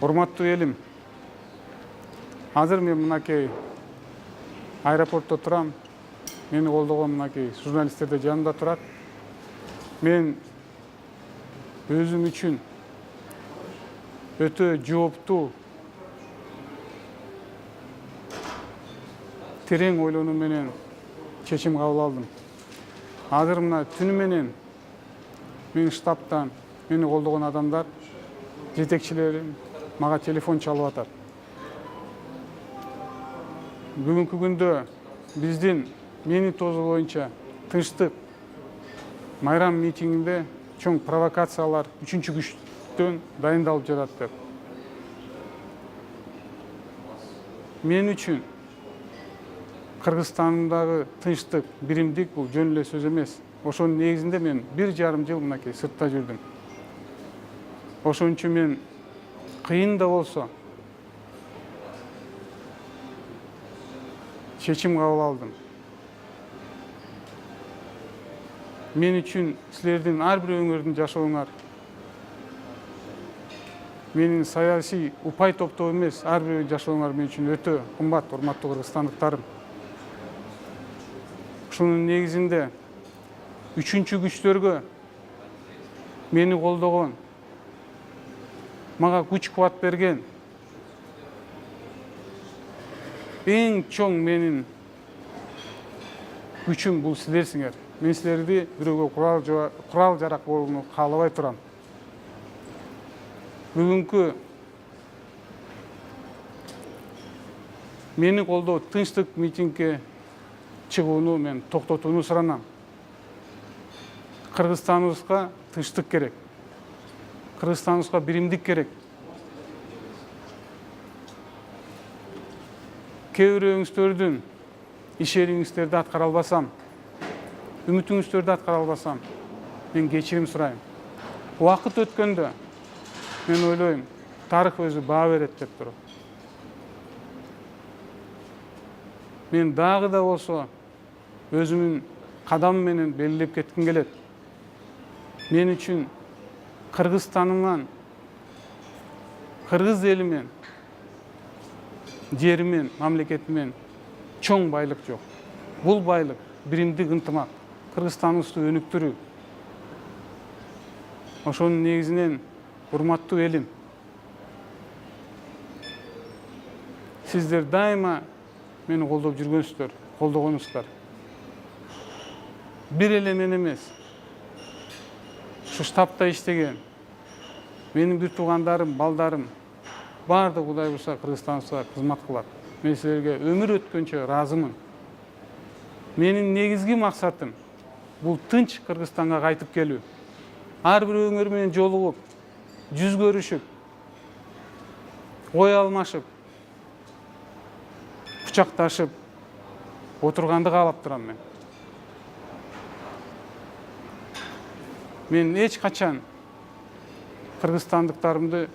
Урматтуу элим, азыр мен мынакей аэропортто турам. Мени колдогон мынакей журналисттер да жанымда турат. Мен өзүм үчүн өтө жооптуу, терең ойлонуу менен чечим кабыл алдым. Азыр мына түнү менен менин штабтан мени колдогон адамдар, жетекчилерим мага телефон чалып атат. Бүгүнкү күндө биздин мени тозу боюнча тынчтык майрам митингинде чоң провокациялар үчүнчү күчтөн дайындалып жатат деп. Мен үчүн Кыргызстандагы тынчтык, биримдик бул жөн эле сөз эмес. Ошонун негизинде мен 1,5 жыл мынакей сыртта жүрдүм. Ошон үчүн мен кыйын да болсо чечим кабыл алдым. Мен үчүн силердин ар бир өңөрдүн жашооңар менин саясий упай топтоо эмес, ар бир жашооңар мен үчүн өтө кымбат, урматтуу кыргызстандыктарым. Ушунун негизинде үчүнчү күчтөргө мени колдогон, мага күч кубат берген эң чоң менин күчүм бул силерсиңер. Мен силерди бирөөгө курал жарак болууну каалабай турам. Бүгүнкү мени колдоо тынчтык митингге чыгууну мен токтотууну суранам. Кыргызстаныбызга тынчтык керек. Кыргызстаныбызга биримдик керек. Кээ бирөөңүздөрдүн ишенимиңиздерди аткара албасам, үмүтүңүздөрдү аткара албасам, мен кечирим сурайм. Убакыт өткөндө мен ойлойм, тарых өзү баа берет деп туруп. Мен дагы да болсо өзүмүн кадам менен белгилеп кетким келет. Мен үчүн Кыргызстаныман, кыргыз элимен, жеримен, мамлекетимен чоң байлык жок. Бул байлык биримдик ынтымак, Кыргызстаныбызды өнүктүрүү. Ошонун негизинен, урматтуу элим, сиздер дайыма мени колдоп жүргөнсүздөр, колдогонсуздар. Бир эле мен эмес, ушу штабта иштеген менин бир туугандарым, балдарым баардыгы Кудай буйрса Кыргызстаныбызга кызмат кылат. Мен силерге өмүр өткөнчө ыраазымын. Менин негизги максатым бул тынч Кыргызстанга кайтып келүү. Ар бир өңөр менен жолугуп, жүз көрүшүп, ой алмашып, кучакташып отурганды каалап турам мен. Мен эч качан кыргызстандыктарымды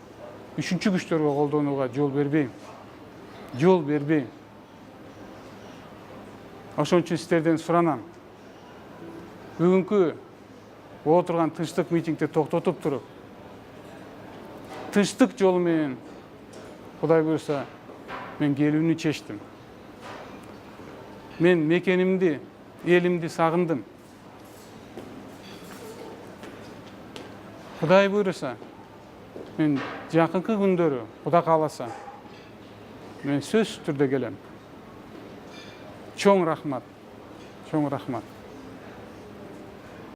үчүнчү күчтөргө колдонууга жол бербейм. Жол бербейм. Ошон үчүн сиздерден суранам. Бүгүнкү отурган тынчтык митингди токтотуп туруп, тынчтык жолу менен Кудай буйрса мен келүүнү чечтим. Мен мекенимди, элимди сагындым. Кудай буйрса, мен жакынкы күндөрү, Кудай кааласа, мен сөзсүз түрдө келем. Чоң рахмат. Чоң рахмат.